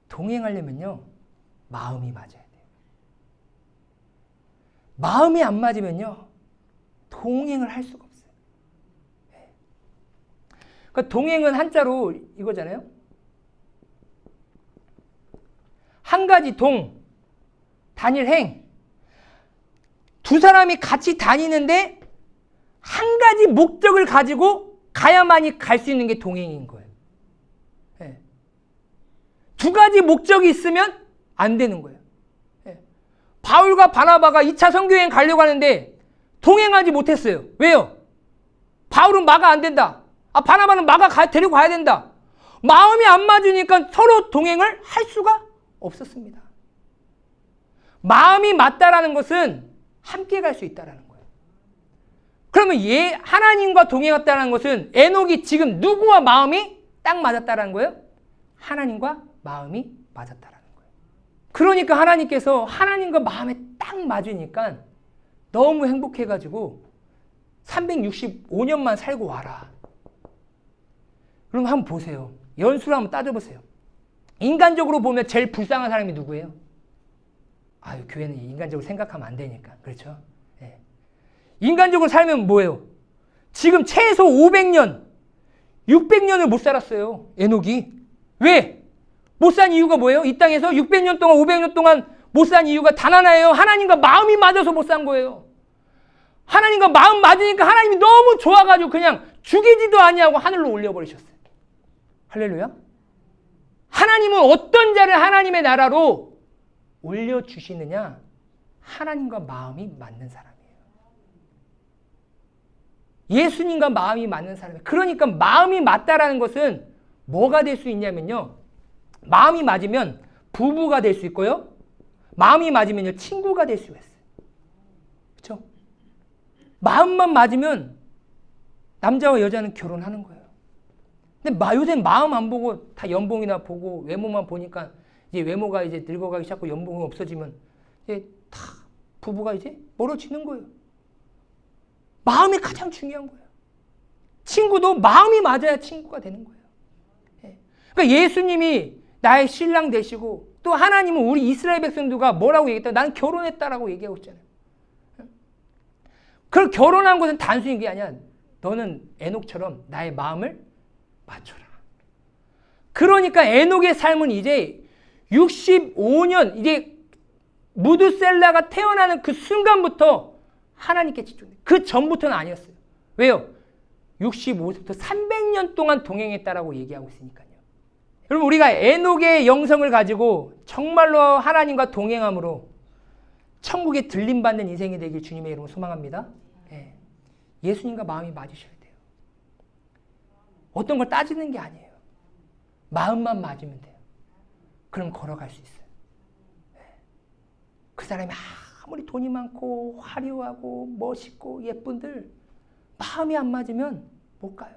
동행하려면요. 마음이 맞아야 돼요. 마음이 안 맞으면요. 동행을 할 수가 없어요. 그러니까 동행은 한자로 이거잖아요. 한 가지 단일 행. 두 사람이 같이 다니는데 한 가지 목적을 가지고 가야만이 갈 수 있는 게 동행인 거예요. 두 가지 목적이 있으면 안 되는 거예요. 바울과 바나바가 2차 선교여행 가려고 하는데 동행하지 못했어요. 왜요? 바울은 마가 안 된다. 바나바는 마가 데리고 가야 된다. 마음이 안 맞으니까 서로 동행을 할 수가 없었습니다. 마음이 맞다라는 것은 함께 갈 수 있다라는 거예요. 그러면 하나님과 동행했다는 것은 에녹이 지금 누구와 마음이 딱 맞았다라는 거예요? 하나님과 마음이 맞았다라는 거예요. 그러니까 하나님께서 하나님과 마음에 딱 맞으니까 너무 행복해가지고 365년만 살고 와라. 그럼 한번 보세요. 연수를 한번 따져보세요. 인간적으로 보면 제일 불쌍한 사람이 누구예요? 교회는 인간적으로 생각하면 안 되니까. 그렇죠? 네. 인간적으로 살면 뭐예요? 지금 최소 500년, 600년을 못 살았어요. 에녹이. 왜? 못 산 이유가 뭐예요? 이 땅에서 600년 동안, 500년 동안 못 산 이유가 단 하나예요. 하나님과 마음이 맞아서 못 산 거예요. 하나님과 마음 맞으니까 하나님이 너무 좋아가지고 그냥 죽이지도 아니하고 하늘로 올려버리셨어요. 할렐루야. 하나님은 어떤 자를 하나님의 나라로 올려주시느냐? 하나님과 마음이 맞는 사람이에요. 예수님과 마음이 맞는 사람이에요. 그러니까 마음이 맞다라는 것은 뭐가 될 수 있냐면요. 마음이 맞으면 부부가 될 수 있고요. 마음이 맞으면요. 친구가 될 수가 있어요. 그렇죠? 마음만 맞으면 남자와 여자는 결혼하는 거예요. 근데 요새는 마음 안 보고 다 연봉이나 보고 외모만 보니까 이제 외모가 이제 늙어가기 시작하고 연봉이 없어지면 이제 다 부부가 이제 멀어지는 거예요. 마음이 가장 중요한 거예요. 친구도 마음이 맞아야 친구가 되는 거예요. 그러니까 예수님이 나의 신랑 되시고 또 하나님은 우리 이스라엘 백성들과 뭐라고 얘기했다? 나는 결혼했다라고 얘기하고 있잖아요. 그걸 결혼한 것은 단순히 그게 아니야. 너는 에녹처럼 나의 마음을 맞춰라. 그러니까 에녹의 삶은 이제 65년 이제 무드셀라가 태어나는 그 순간부터 하나님께 집중돼. 그 전부터는 아니었어요. 왜요? 65세부터 300년 동안 동행했다라고 얘기하고 있으니까요. 여러분 우리가 에녹의 영성을 가지고 정말로 하나님과 동행함으로 천국에 들림받는 인생이 되길 주님의 이름으로 소망합니다. 예. 예수님과 마음이 맞으셔야 돼요. 어떤 걸 따지는 게 아니에요. 마음만 맞으면 돼요. 그럼 걸어갈 수 있어요. 예. 그 사람이 아무리 돈이 많고 화려하고 멋있고 예쁜들 마음이 안 맞으면 못 가요.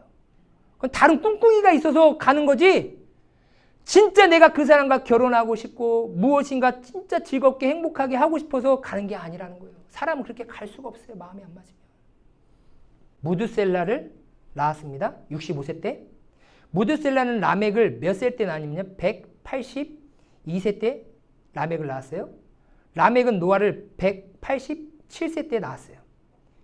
그건 다른 꿍꿍이가 있어서 가는 거지 진짜 내가 그 사람과 결혼하고 싶고 무엇인가 진짜 즐겁게 행복하게 하고 싶어서 가는 게 아니라는 거예요. 사람은 그렇게 갈 수가 없어요. 마음이 안 맞으면. 무드셀라를 낳았습니다. 65세 때. 무드셀라는 라멕을 몇 세 때 낳았냐면요. 182세 때 라멕을 낳았어요. 라멕은 노아를 187세 때 낳았어요.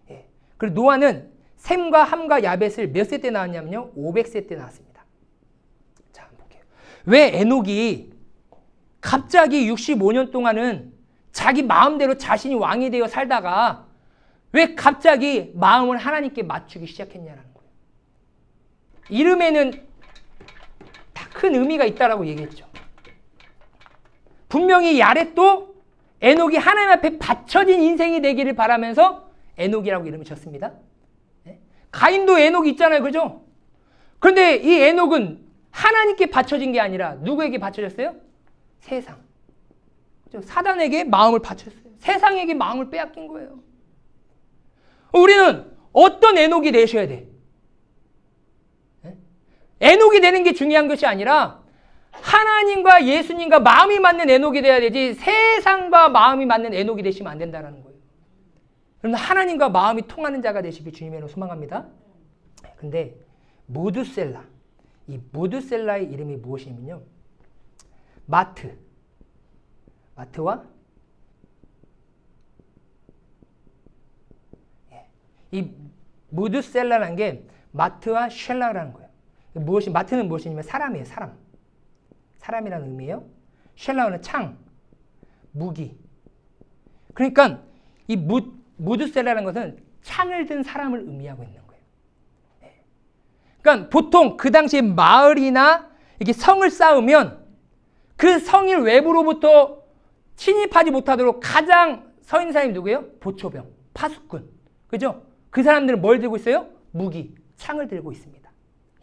예. 그리고 노아는 셈과 함과 야벳을 몇 세 때 낳았냐면요. 500세 때 낳았습니다. 자, 한번 볼게요. 왜 에녹이 갑자기 65년 동안은 자기 마음대로 자신이 왕이 되어 살다가 왜 갑자기 마음을 하나님께 맞추기 시작했냐라는 거예요. 이름에는 다 큰 의미가 있다라고 얘기했죠. 분명히 야렛도 에녹이 하나님 앞에 바쳐진 인생이 되기를 바라면서 에녹이라고 이름을 졌습니다. 가인도 에녹이 있잖아요. 그죠? 그런데 이 에녹은 하나님께 바쳐진 게 아니라 누구에게 바쳐졌어요? 세상. 사단에게 마음을 바쳤어요. 세상에게 마음을 빼앗긴 거예요. 우리는 어떤 에녹이 되셔야 돼? 에녹이 되는 게 중요한 것이 아니라 하나님과 예수님과 마음이 맞는 에녹이 돼야 되지 세상과 마음이 맞는 에녹이 되시면 안 된다는 거예요. 그럼 하나님과 마음이 통하는 자가 되시길 주님의 이름으로 소망합니다. 근데 무드셀라, 이 무드셀라의 이름이 무엇이냐면요. 마트와 이 무드셀라라는 게 마트와 쉘라라는 거예요. 마트는 무엇이냐면 사람이에요. 사람이라는 의미예요. 쉘라는 창, 무기. 그러니까 이 무드셀라라는 것은 창을 든 사람을 의미하고 있는 거예요. 그러니까 보통 그 당시에 마을이나 이렇게 성을 쌓으면 그 성일 외부로부터 침입하지 못하도록 가장 서 있는 사람이 누구예요? 보초병, 파수꾼. 그죠? 그 사람들은 뭘 들고 있어요? 무기, 창을 들고 있습니다.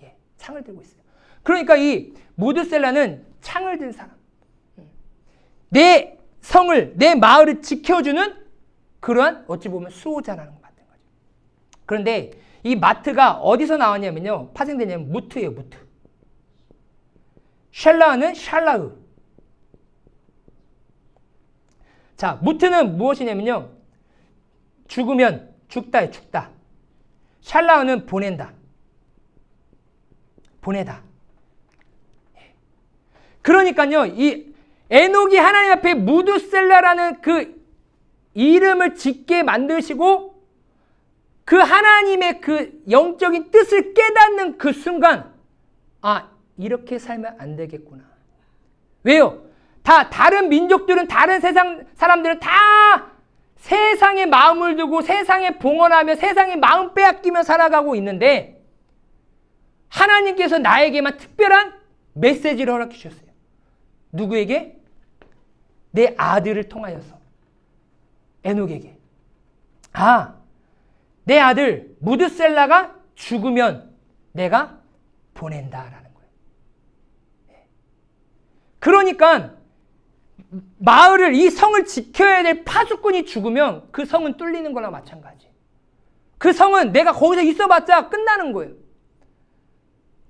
예, 창을 들고 있어요. 그러니까 이 무드셀라는 창을 든 사람. 내 성을, 내 마을을 지켜주는 그러한 어찌 보면 수호자라는 거 같은 거죠. 그런데 이 마트가 어디서 나왔냐면요. 파생되냐면 무트예요. 무트. 샬라는 샬라흐. 자, 무트는 무엇이냐면요. 죽으면 죽다에 죽다. 샬라흐는 보낸다. 보내다. 그러니까요. 이 에녹이 하나님 앞에 무드셀라라는 그 이름을 짓게 만드시고 그 하나님의 그 영적인 뜻을 깨닫는 그 순간 아, 이렇게 살면 안 되겠구나. 왜요? 다 다른 민족들은 다른 세상 사람들은 다 세상에 마음을 두고 세상에 봉헌하며 세상에 마음 빼앗기며 살아가고 있는데 하나님께서 나에게만 특별한 메시지를 허락해 주셨어요. 누구에게? 내 아들을 통하여서 에녹에게. 아, 내 아들 무드셀라가 죽으면 내가 보낸다라는 거예요. 그러니까 마을을, 이 성을 지켜야 될 파수꾼이 죽으면 그 성은 뚫리는 거나 마찬가지. 그 성은 내가 거기서 있어봤자 끝나는 거예요.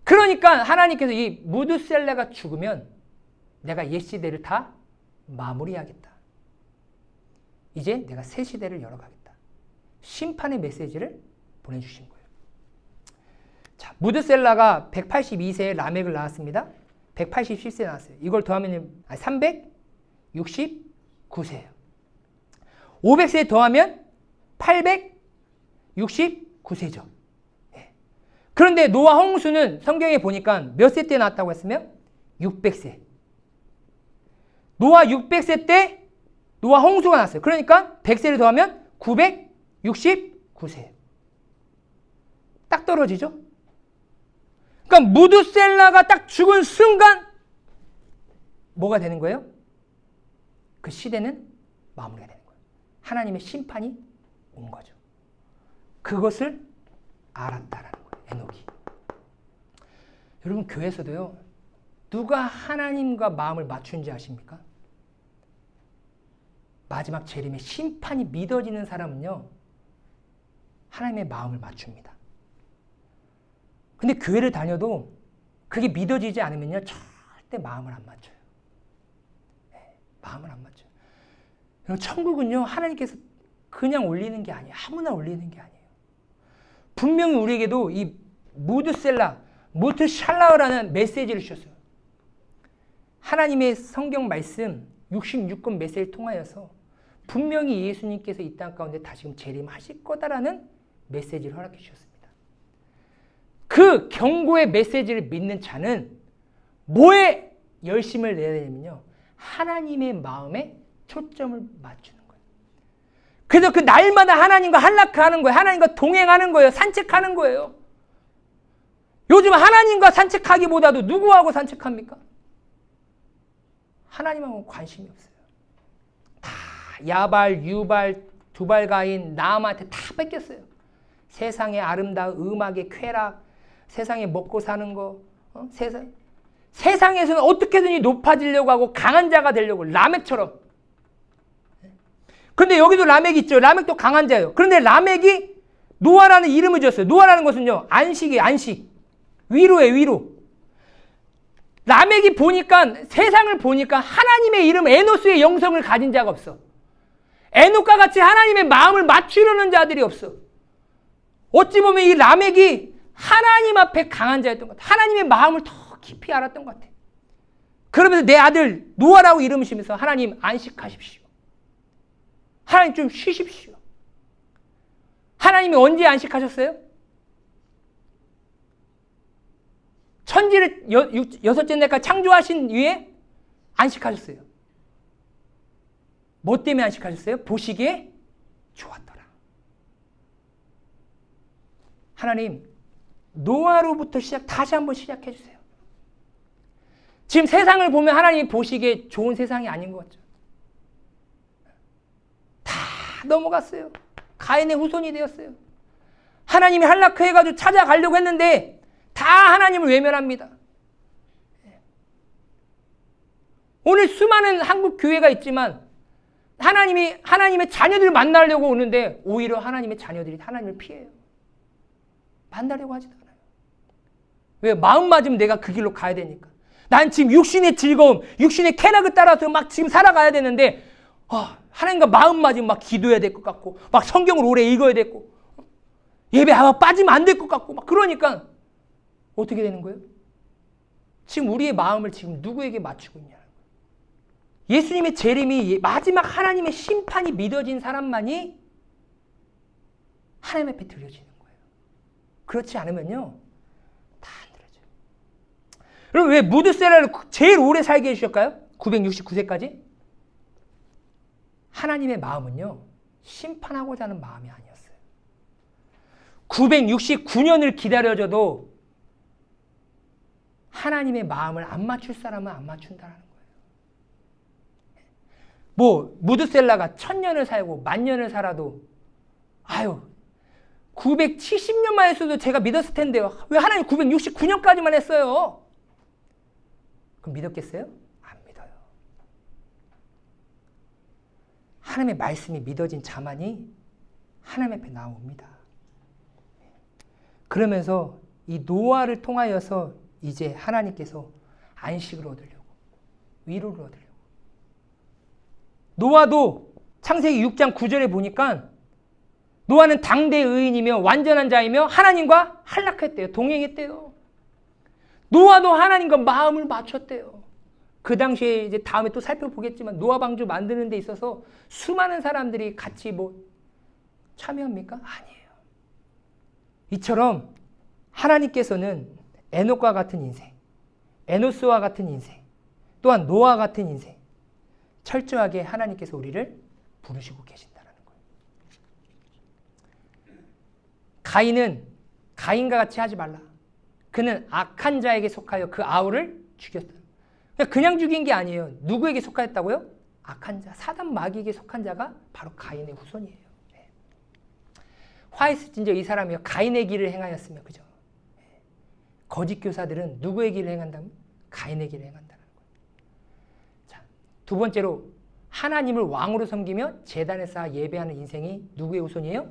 그러니까 하나님께서 이 무드셀라가 죽으면 내가 옛 시대를 다 마무리하겠다. 이제 내가 새 시대를 열어가겠다. 심판의 메시지를 보내주신 거예요. 무드셀라가 182세에 라멕을 낳았습니다. 187세 낳았어요. 이걸 더하면 369세예요. 500세 더하면 869세죠. 그런데 노아 홍수는 성경에 보니까 몇 세 때 낳았다고 했으면 600세. 노아 600세 때 노아 홍수가 났어요. 그러니까 100세를 더하면 969세. 딱 떨어지죠? 그러니까 무드셀라가 딱 죽은 순간 뭐가 되는 거예요? 그 시대는 마무리가 되는 거예요. 하나님의 심판이 온 거죠. 그것을 알았다라는 거예요. 에녹이. 여러분 교회에서도요. 누가 하나님과 마음을 맞춘지 아십니까? 마지막 재림의 심판이 믿어지는 사람은요. 하나님의 마음을 맞춥니다. 근데 교회를 다녀도 그게 믿어지지 않으면요. 절대 마음을 안 맞춰요. 마음을 안 맞춰요. 천국은요. 하나님께서 그냥 올리는 게 아니에요. 아무나 올리는 게 아니에요. 분명히 우리에게도 이 무드셀라, 무트샬라라는 메시지를 주셨어요. 하나님의 성경 말씀 66권 메시지를 통하여서 분명히 예수님께서 이 땅 가운데 다시금 재림하실 거다라는 메시지를 허락해 주셨습니다. 그 경고의 메시지를 믿는 자는 뭐에 열심을 내야 되냐면요. 하나님의 마음에 초점을 맞추는 거예요. 그래서 그 날마다 하나님과 한락하는 거예요. 하나님과 동행하는 거예요. 산책하는 거예요. 요즘 하나님과 산책하기보다도 누구하고 산책합니까? 하나님하고 관심이 없어요. 다 야발, 유발, 두발가인, 남한테 다 뺏겼어요. 세상의 아름다운 음악의 쾌락, 세상에 먹고 사는 거, 세상에서는 어떻게든지 높아지려고 하고 강한 자가 되려고 라멕처럼. 그런데 여기도 라멕이 있죠. 라멕도 강한 자예요. 그런데 라멕이 노아라는 이름을 지었어요. 노아라는 것은요. 안식이에요. 안식. 위로예요. 위로. 라멕이 보니까 세상을 보니까 하나님의 이름 에노스의 영성을 가진 자가 없어. 에녹과 같이 하나님의 마음을 맞추려는 자들이 없어. 어찌 보면 이 라멕이 하나님 앞에 강한 자였던 것 같아. 하나님의 마음을 더 깊이 알았던 것 같아. 그러면서 내 아들 노아라고 이름을 지면서 하나님 안식하십시오. 하나님 좀 쉬십시오. 하나님이 언제 안식하셨어요? 천지를 여섯째 날까지 창조하신 위에 안식하셨어요. 뭐 때문에 안식하셨어요? 보시기에 좋았더라. 하나님 노아로부터 다시 한번 시작해 주세요. 지금 세상을 보면 하나님이 보시기에 좋은 세상이 아닌 것 같죠. 다 넘어갔어요. 가인의 후손이 되었어요. 하나님이 한락해가지고 찾아가려고 했는데 다 하나님을 외면합니다. 오늘 수많은 한국 교회가 있지만 하나님의 자녀들을 만나려고 오는데 오히려 하나님의 자녀들이 하나님을 피해요. 만나려고 하지도 않아요. 왜? 마음 맞으면 내가 그 길로 가야 되니까. 난 지금 육신의 즐거움, 육신의 쾌락을 따라서 막 지금 살아가야 되는데 하나님과 마음 맞으면 막 기도해야 될 것 같고 막 성경을 오래 읽어야 되고 예배 빠지면 안 될 것 같고 막 그러니까 어떻게 되는 거예요? 지금 우리의 마음을 지금 누구에게 맞추고 있냐는 거예요. 예수님의 재림이 마지막 하나님의 심판이 믿어진 사람만이 하나님 앞에 드려지는 거예요. 그렇지 않으면요 다 안 드려져요. 여러분 왜 무드셀라를 제일 오래 살게 해주셨을까요? 969세까지? 하나님의 마음은요 심판하고자 하는 마음이 아니었어요. 969년을 기다려줘도 하나님의 마음을 안 맞출 사람은 안 맞춘다는 거예요. 무드셀라가 1000년을 살고 10,000년을 살아도 970년만 했어도 제가 믿었을 텐데요. 왜 하나님 969년까지만 했어요? 그럼 믿었겠어요? 안 믿어요. 하나님의 말씀이 믿어진 자만이 하나님 앞에 나옵니다. 그러면서 이 노아를 통하여서 이제 하나님께서 안식을 얻으려고, 위로를 얻으려고. 노아도 창세기 6장 9절에 보니까 노아는 당대 의인이며 완전한 자이며 하나님과 할락했대요. 동행했대요. 노아도 하나님과 마음을 맞췄대요. 그 당시에 이제 다음에 또 살펴보겠지만 노아 방주 만드는 데 있어서 수많은 사람들이 같이 참여합니까? 아니에요. 이처럼 하나님께서는 에녹과 같은 인생, 에노스와 같은 인생, 또한 노아 같은 인생, 철저하게 하나님께서 우리를 부르시고 계신다는 거예요. 가인은 가인과 같이 하지 말라. 그는 악한 자에게 속하여 그 아우를 죽였다. 그냥 죽인 게 아니에요. 누구에게 속하였다고요? 악한 자, 사단 마귀에게 속한 자가 바로 가인의 후손이에요. 네. 화했을진저 이 사람이요 가인의 길을 행하였으며, 그죠? 네. 거짓 교사들은 누구의 길을 행한다면? 가인의 길을 행한다는 거예요. 자, 두 번째로 하나님을 왕으로 섬기며 제단에 쌓아 예배하는 인생이 누구의 후손이에요?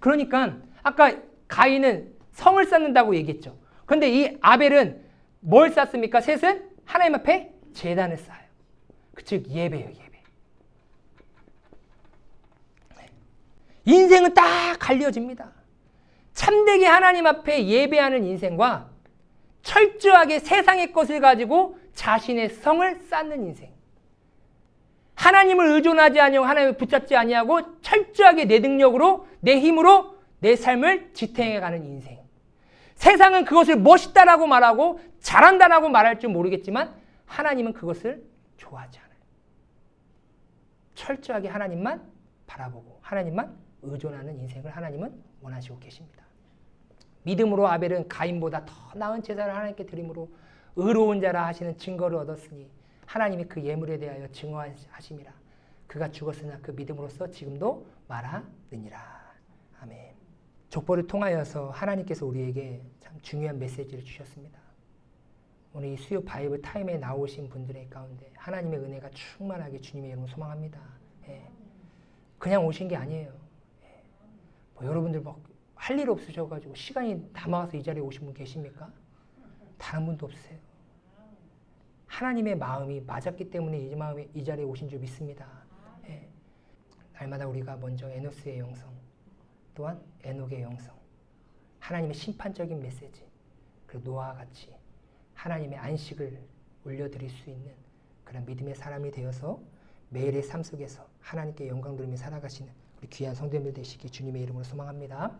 그러니까 아까 가인은 성을 쌓는다고 얘기했죠. 그런데 이 아벨은 뭘 쌓습니까? 셋은 하나님 앞에 제단을 쌓아요. 즉 예배예요. 예배. 인생은 딱 갈려집니다. 참되게 하나님 앞에 예배하는 인생과 철저하게 세상의 것을 가지고 자신의 성을 쌓는 인생. 하나님을 의존하지 아니하고 하나님을 붙잡지 아니하고 철저하게 내 능력으로 내 힘으로 내 삶을 지탱해가는 인생. 세상은 그것을 멋있다라고 말하고 잘한다라고 말할 줄 모르겠지만 하나님은 그것을 좋아하지 않아요. 철저하게 하나님만 바라보고 하나님만 의존하는 인생을 하나님은 원하시고 계십니다. 믿음으로 아벨은 가인보다 더 나은 제사를 하나님께 드림으로 의로운 자라 하시는 증거를 얻었으니 하나님이 그 예물에 대하여 증오하심이라. 그가 죽었으나 그 믿음으로써 지금도 말하느니라. 아멘. 족보를 통하여서 하나님께서 우리에게 참 중요한 메시지를 주셨습니다. 오늘 이 수요 바이블 타임에 나오신 분들의 가운데 하나님의 은혜가 충만하게 주님의 이름으로 소망합니다. 예. 그냥 오신 게 아니에요. 예. 여러분들 할 일 없으셔가지고 시간이 남아서 이 자리에 오신 분 계십니까? 다른 분도 없으세요. 하나님의 마음이 맞았기 때문에 이 자리에 오신 줄 믿습니다. 예. 날마다 우리가 먼저 에노스의 영성, 또한 에녹의 영성, 하나님의 심판적인 메시지, 그리고 노아와 같이 하나님의 안식을 올려드릴 수 있는 그런 믿음의 사람이 되어서 매일의 삶 속에서 하나님께 영광 돌리며 살아가시는 우리 귀한 성도님들 되시기 주님의 이름으로 소망합니다.